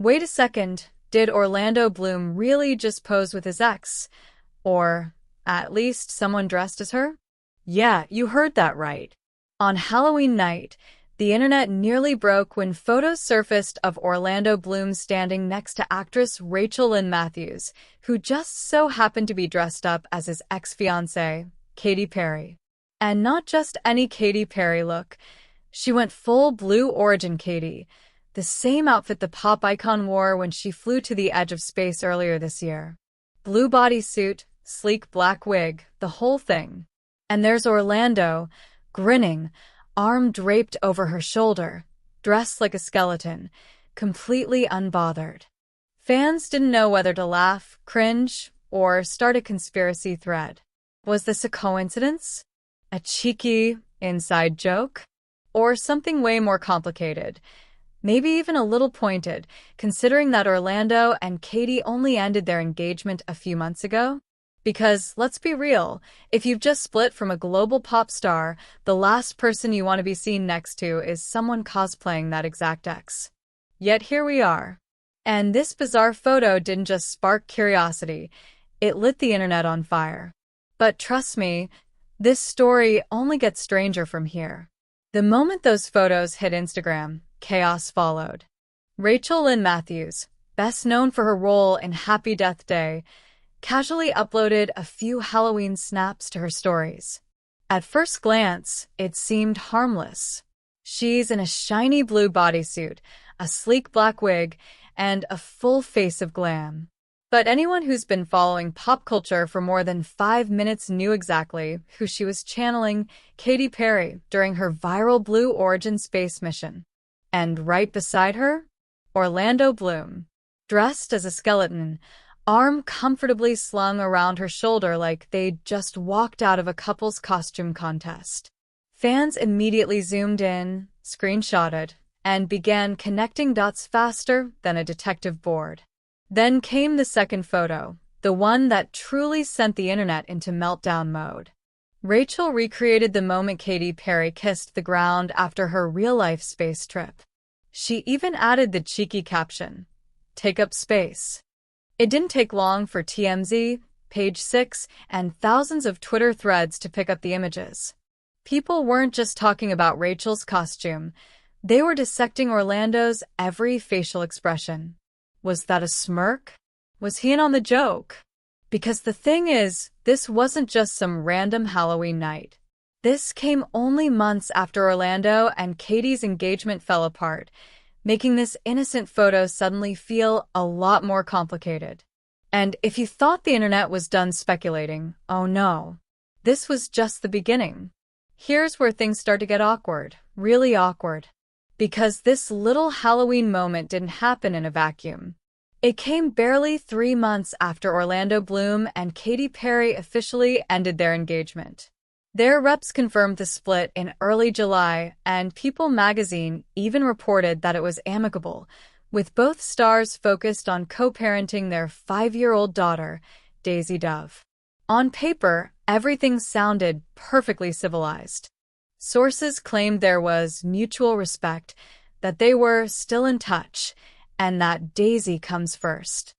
Wait a second, did Orlando Bloom really just pose with his ex? Or, at least, someone dressed as her? Yeah, you heard that right. On Halloween night, the internet nearly broke when photos surfaced of Orlando Bloom standing next to actress Rachel Lynn Matthews, who just so happened to be dressed up as his ex-fiancée, Katy Perry. And not just any Katy Perry look. She went full Blue Origin Katy, the same outfit the pop icon wore when she flew to the edge of space earlier this year. Blue bodysuit, sleek black wig, the whole thing. And there's Orlando, grinning, arm draped over her shoulder, dressed like a skeleton, completely unbothered. Fans didn't know whether to laugh, cringe, or start a conspiracy thread. Was this a coincidence? A cheeky, inside joke? Or something way more complicated? Maybe even a little pointed, considering that Orlando and Katy only ended their engagement a few months ago? Because, let's be real, if you've just split from a global pop star, the last person you want to be seen next to is someone cosplaying that exact ex. Yet here we are. And this bizarre photo didn't just spark curiosity, it lit the internet on fire. But trust me, this story only gets stranger from here. The moment those photos hit Instagram, chaos followed. Rachel Lynn Matthews, best known for her role in Happy Death Day, casually uploaded a few Halloween snaps to her stories. At first glance, it seemed harmless. She's in a shiny blue bodysuit, a sleek black wig, and a full face of glam. But anyone who's been following pop culture for more than 5 minutes knew exactly who she was channeling: Katy Perry during her viral Blue Origin space mission. And right beside her, Orlando Bloom, dressed as a skeleton, arm comfortably slung around her shoulder like they'd just walked out of a couple's costume contest. Fans immediately zoomed in, screenshotted, and began connecting dots faster than a detective board. Then came the second photo, the one that truly sent the internet into meltdown mode. Rachel recreated the moment Katy Perry kissed the ground after her real-life space trip. She even added the cheeky caption, "Take up space." It didn't take long for TMZ, Page 6, and thousands of Twitter threads to pick up the images. People weren't just talking about Rachel's costume, they were dissecting Orlando's every facial expression. Was that a smirk? Was he in on the joke? Because the thing is, this wasn't just some random Halloween night. This came only months after Orlando and Katy's engagement fell apart, making this innocent photo suddenly feel a lot more complicated. And if you thought the internet was done speculating, oh no. This was just the beginning. Here's where things start to get awkward, really awkward. Because this little Halloween moment didn't happen in a vacuum. It came barely 3 months after Orlando Bloom and Katy Perry officially ended their engagement. Their reps confirmed the split in early July, and People magazine even reported that it was amicable, with both stars focused on co-parenting their 5-year-old daughter, Daisy Dove. On paper, everything sounded perfectly civilized. Sources claimed there was mutual respect, that they were still in touch, and that Daisy comes first.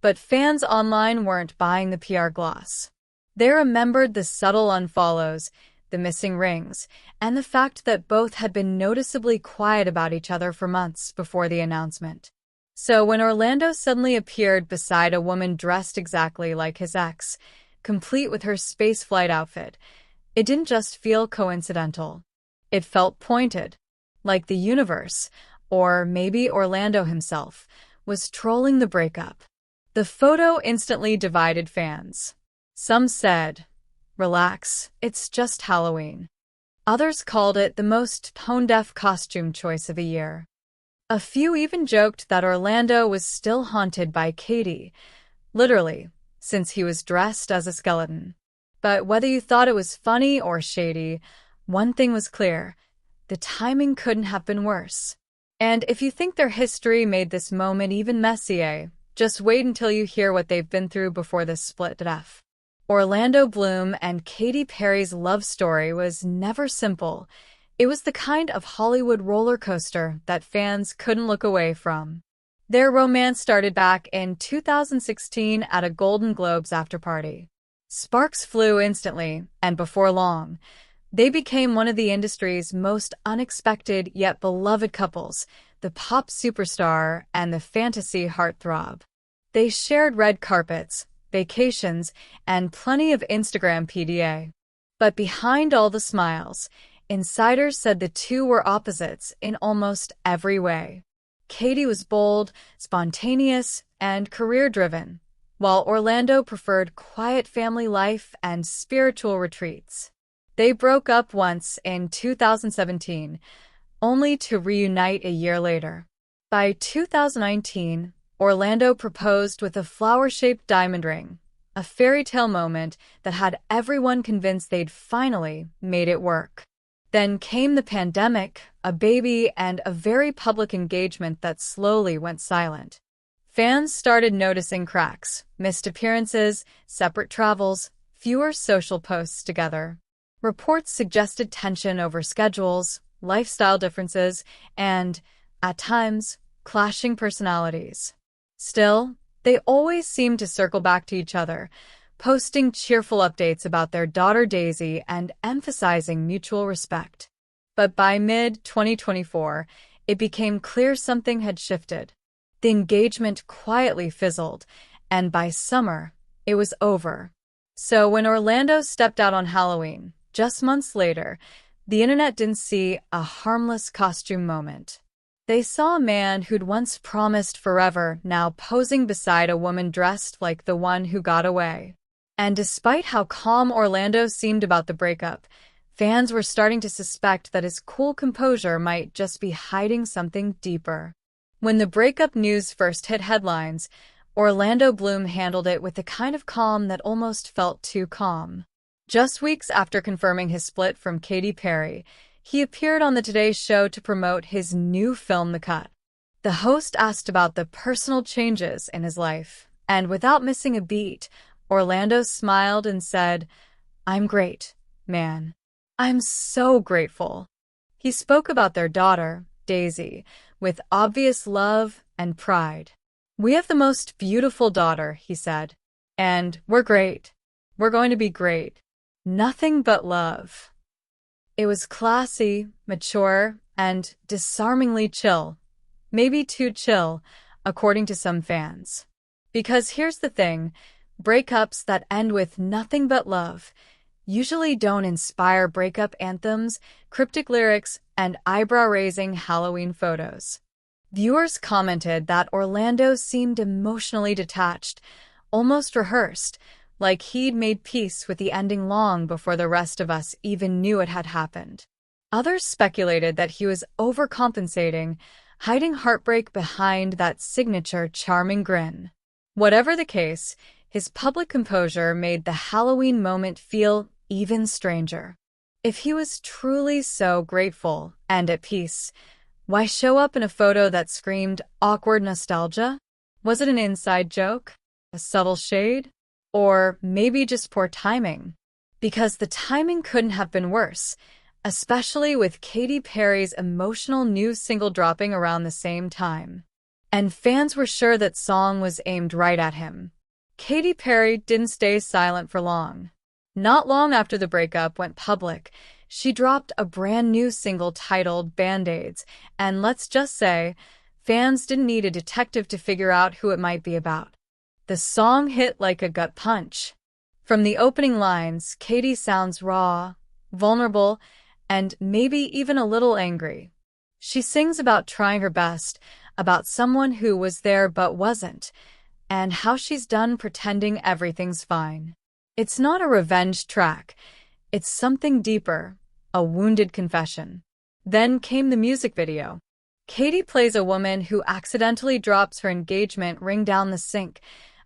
But fans online weren't buying the PR gloss. They remembered the subtle unfollows, the missing rings, and the fact that both had been noticeably quiet about each other for months before the announcement. So when Orlando suddenly appeared beside a woman dressed exactly like his ex, complete with her spaceflight outfit, it didn't just feel coincidental. It felt pointed, like the universe, or maybe Orlando himself, was trolling the breakup. The photo instantly divided fans. Some said, "Relax, it's just Halloween." Others called it the most tone-deaf costume choice of the year. A few even joked that Orlando was still haunted by Katy, literally, since he was dressed as a skeleton. But whether you thought it was funny or shady, one thing was clear: the timing couldn't have been worse. And if you think their history made this moment even messier, just wait until you hear what they've been through before this split def. Orlando Bloom and Katy Perry's love story was never simple. It was the kind of Hollywood roller coaster that fans couldn't look away from. Their romance started back in 2016 at a Golden Globes afterparty. Sparks flew instantly, and before long, they became one of the industry's most unexpected yet beloved couples, the pop superstar and the fantasy heartthrob. They shared red carpets, vacations, and plenty of Instagram PDA. But behind all the smiles, insiders said the two were opposites in almost every way. Katy was bold, spontaneous, and career-driven, while Orlando preferred quiet family life and spiritual retreats. They broke up once in 2017, only to reunite a year later. By 2019, Orlando proposed with a flower-shaped diamond ring, a fairy tale moment that had everyone convinced they'd finally made it work. Then came the pandemic, a baby, and a very public engagement that slowly went silent. Fans started noticing cracks, missed appearances, separate travels, fewer social posts together. Reports suggested tension over schedules, lifestyle differences, and, at times, clashing personalities. Still, they always seemed to circle back to each other, posting cheerful updates about their daughter Daisy and emphasizing mutual respect. But by mid-2024, it became clear something had shifted. The engagement quietly fizzled, and by summer, it was over. So when Orlando stepped out on Halloween, just months later, the internet didn't see a harmless costume moment. They saw a man who'd once promised forever now posing beside a woman dressed like the one who got away. And despite how calm Orlando seemed about the breakup, fans were starting to suspect that his cool composure might just be hiding something deeper. When the breakup news first hit headlines, Orlando Bloom handled it with the kind of calm that almost felt too calm. Just weeks after confirming his split from Katy Perry, he appeared on the Today Show to promote his new film, The Cut. The host asked about the personal changes in his life, and without missing a beat, Orlando smiled and said, "I'm great, man. I'm so grateful." He spoke about their daughter, Daisy, with obvious love and pride. "We have the most beautiful daughter," he said, "and we're great. We're going to be great. Nothing but love." It was classy, mature, and disarmingly chill. Maybe too chill, according to some fans. Because here's the thing, breakups that end with nothing but love usually don't inspire breakup anthems, cryptic lyrics, and eyebrow-raising Halloween photos. Viewers commented that Orlando seemed emotionally detached, almost rehearsed, like he'd made peace with the ending long before the rest of us even knew it had happened. Others speculated that he was overcompensating, hiding heartbreak behind that signature charming grin. Whatever the case, his public composure made the Halloween moment feel even stranger. If he was truly so grateful and at peace, why show up in a photo that screamed awkward nostalgia? Was it an inside joke? A subtle shade? Or maybe just poor timing? Because the timing couldn't have been worse, especially with Katy Perry's emotional new single dropping around the same time. And fans were sure that song was aimed right at him. Katy Perry didn't stay silent for long. Not long after the breakup went public, she dropped a brand new single titled Band-Aids, and let's just say, fans didn't need a detective to figure out who it might be about. The song hit like a gut punch. From the opening lines, Katy sounds raw, vulnerable, and maybe even a little angry. She sings about trying her best, about someone who was there but wasn't, and how she's done pretending everything's fine. It's not a revenge track. It's something deeper, a wounded confession. Then came the music video. Katy plays a woman who accidentally drops her engagement ring down the sink,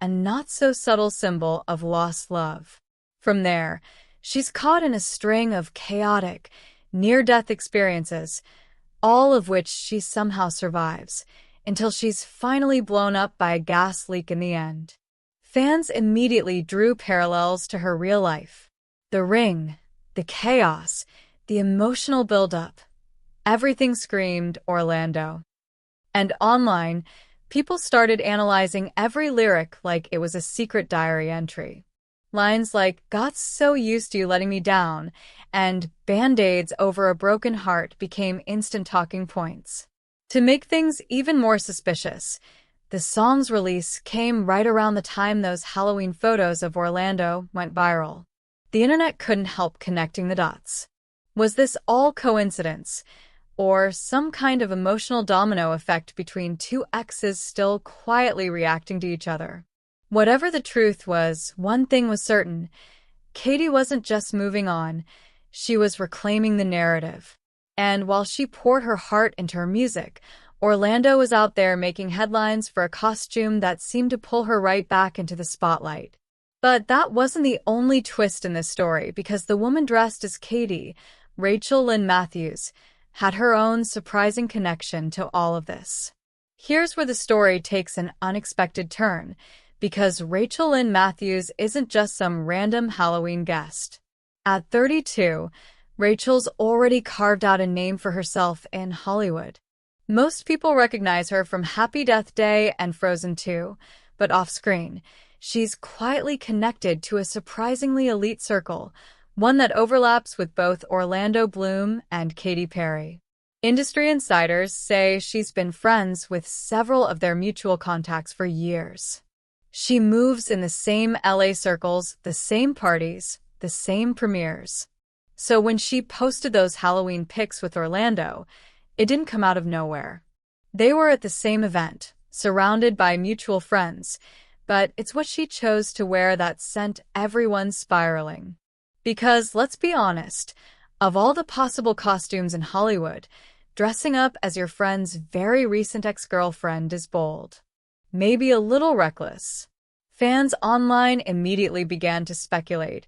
a not-so-subtle symbol of lost love. From there, she's caught in a string of chaotic, near-death experiences, all of which she somehow survives, until she's finally blown up by a gas leak in the end. Fans immediately drew parallels to her real life. The ring, the chaos, the emotional buildup. Everything screamed Orlando. And online, People started analyzing every lyric like it was a secret diary entry. Lines like, "Got so used to you letting me down," and "Band-Aids over a broken heart" became instant talking points. To make things even more suspicious, the song's release came right around the time those Halloween photos of Orlando went viral. The internet couldn't help connecting the dots. Was this all coincidence, or some kind of emotional domino effect between two exes still quietly reacting to each other? Whatever the truth was, one thing was certain. Katy wasn't just moving on, she was reclaiming the narrative. And while she poured her heart into her music, Orlando was out there making headlines for a costume that seemed to pull her right back into the spotlight. But that wasn't the only twist in this story, because the woman dressed as Katy, Rachel Lynn Matthews, had her own surprising connection to all of this. Here's where the story takes an unexpected turn, because Rachel Lynn Matthews isn't just some random Halloween guest. At 32, Rachel's already carved out a name for herself in Hollywood. Most people recognize her from Happy Death Day and Frozen 2, but off-screen, she's quietly connected to a surprisingly elite circle, one that overlaps with both Orlando Bloom and Katy Perry. Industry insiders say she's been friends with several of their mutual contacts for years. She moves in the same LA circles, the same parties, the same premieres. So when she posted those Halloween pics with Orlando, it didn't come out of nowhere. They were at the same event, surrounded by mutual friends, but it's what she chose to wear that sent everyone spiraling. Because, let's be honest, of all the possible costumes in Hollywood, dressing up as your friend's very recent ex-girlfriend is bold. Maybe a little reckless. Fans online immediately began to speculate.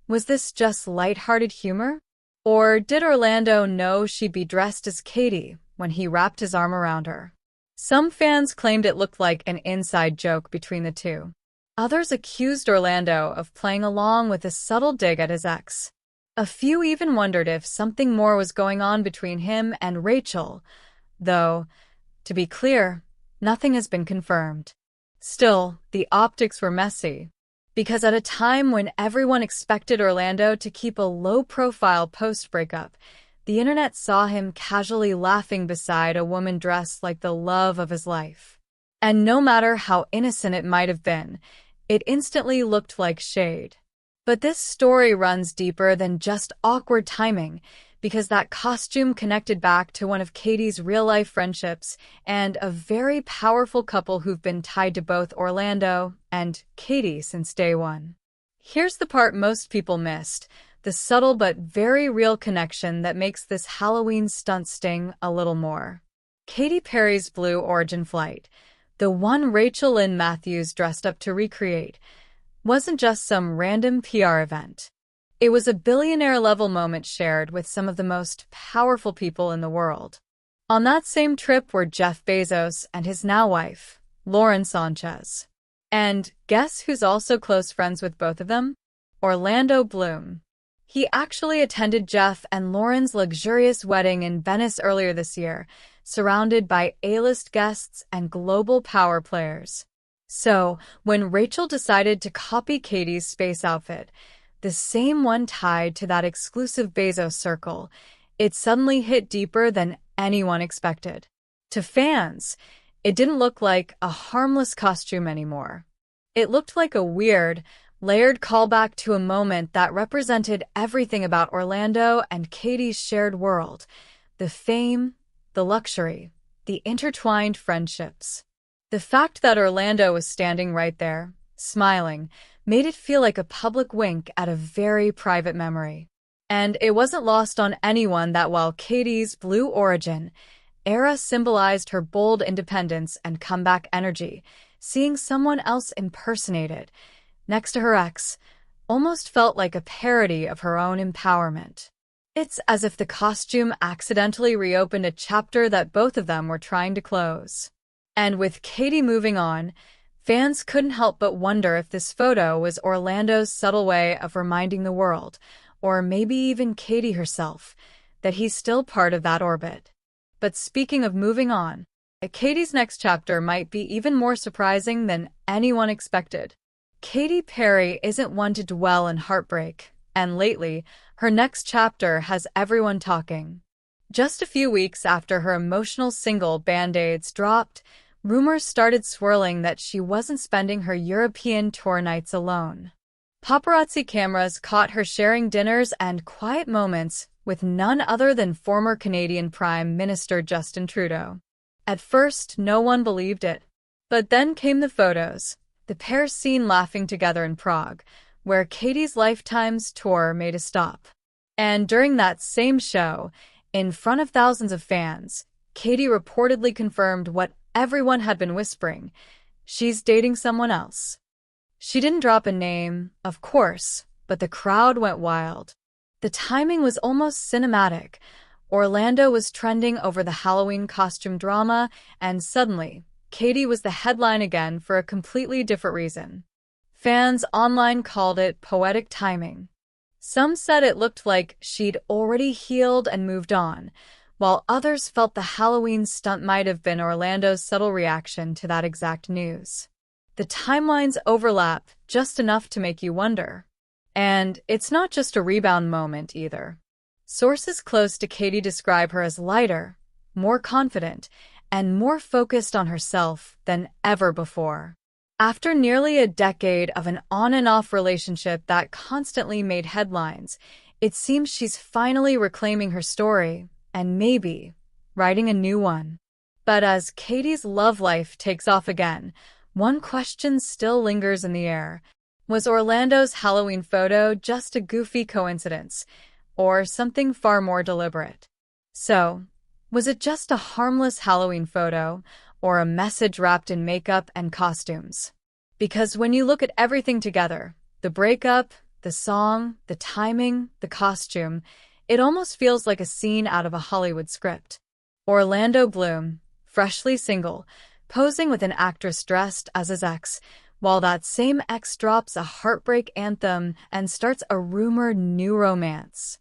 Was this just lighthearted humor? Or did Orlando know she'd be dressed as Katy when he wrapped his arm around her? Some fans claimed it looked like an inside joke between the two. Others accused Orlando of playing along with a subtle dig at his ex. A few even wondered if something more was going on between him and Rachel, though, to be clear, nothing has been confirmed. Still, the optics were messy, because at a time when everyone expected Orlando to keep a low-profile post-breakup, the internet saw him casually laughing beside a woman dressed like the love of his life. And no matter how innocent it might have been, it instantly looked like shade. But this story runs deeper than just awkward timing, because that costume connected back to one of Katy's real-life friendships and a very powerful couple who've been tied to both Orlando and Katy since day one. Here's the part most people missed, the subtle but very real connection that makes this Halloween stunt sting a little more. Katy Perry's Blue Origin flight, the one Rachel Lynn Matthews dressed up to recreate, wasn't just some random PR event. It was a billionaire-level moment shared with some of the most powerful people in the world. On that same trip were Jeff Bezos and his now-wife, Lauren Sanchez. And guess who's also close friends with both of them? Orlando Bloom. He actually attended Jeff and Lauren's luxurious wedding in Venice earlier this year, surrounded by A-list guests and global power players. So, when Rachel decided to copy Katy's space outfit, the same one tied to that exclusive Bezos circle, it suddenly hit deeper than anyone expected. To fans, it didn't look like a harmless costume anymore. It looked like a weird, layered callback to a moment that represented everything about Orlando and Katy's shared world: the fame, the luxury, the intertwined friendships. The fact that Orlando was standing right there, smiling, made it feel like a public wink at a very private memory. And it wasn't lost on anyone that while Katy's Blue Origin era symbolized her bold independence and comeback energy, seeing someone else impersonated, next to her ex, almost felt like a parody of her own empowerment. It's as if the costume accidentally reopened a chapter that both of them were trying to close. And with Katy moving on, fans couldn't help but wonder if this photo was Orlando's subtle way of reminding the world, or maybe even Katy herself, that he's still part of that orbit. But speaking of moving on, Katy's next chapter might be even more surprising than anyone expected. Katy Perry isn't one to dwell in heartbreak, and lately, her next chapter has everyone talking. Just a few weeks after her emotional single Band-Aids dropped, rumors started swirling that she wasn't spending her European tour nights alone. Paparazzi cameras caught her sharing dinners and quiet moments with none other than former Canadian Prime Minister Justin Trudeau. At first, no one believed it. But then came the photos, the pair seen laughing together in Prague, where Katy's Lifetime's tour made a stop. And during that same show, in front of thousands of fans, Katy reportedly confirmed what everyone had been whispering: she's dating someone else. She didn't drop a name, of course, but the crowd went wild. The timing was almost cinematic. Orlando was trending over the Halloween costume drama, and suddenly, Katy was the headline again for a completely different reason. Fans online called it poetic timing. Some said it looked like she'd already healed and moved on, while others felt the Halloween stunt might have been Orlando's subtle reaction to that exact news. The timelines overlap just enough to make you wonder. And it's not just a rebound moment either. Sources close to Katy describe her as lighter, more confident, and more focused on herself than ever before. After nearly a decade of an on-and-off relationship that constantly made headlines, it seems she's finally reclaiming her story, and maybe writing a new one. But as Katy's love life takes off again, one question still lingers in the air. Was Orlando's Halloween photo just a goofy coincidence, or something far more deliberate? So, was it just a harmless Halloween photo, or a message wrapped in makeup and costumes? Because when you look at everything together, the breakup, the song, the timing, the costume, it almost feels like a scene out of a Hollywood script. Orlando Bloom, freshly single, posing with an actress dressed as his ex, while that same ex drops a heartbreak anthem and starts a rumored new romance.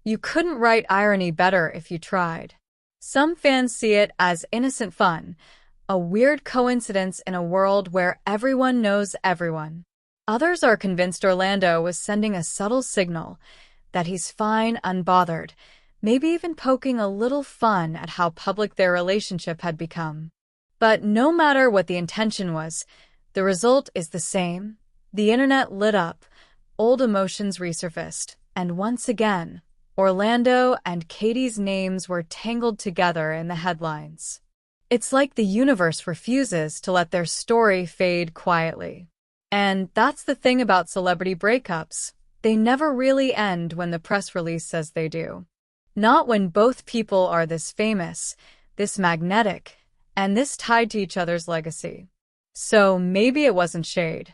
You couldn't write irony better if you tried. Some fans see it as innocent fun, a weird coincidence in a world where everyone knows everyone. Others are convinced Orlando was sending a subtle signal that he's fine, unbothered, maybe even poking a little fun at how public their relationship had become. But no matter what the intention was, the result is the same. The internet lit up, old emotions resurfaced, and once again, Orlando and Katy's names were tangled together in the headlines. It's like the universe refuses to let their story fade quietly. And that's the thing about celebrity breakups. They never really end when the press release says they do. Not when both people are this famous, this magnetic, and this tied to each other's legacy. So maybe it wasn't shade.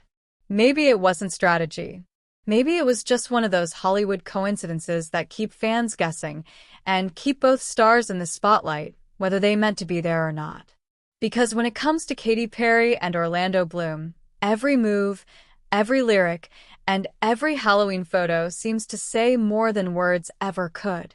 Maybe it wasn't strategy. Maybe it was just one of those Hollywood coincidences that keep fans guessing and keep both stars in the spotlight, whether they meant to be there or not. Because when it comes to Katy Perry and Orlando Bloom, every move, every lyric, and every Halloween photo seems to say more than words ever could.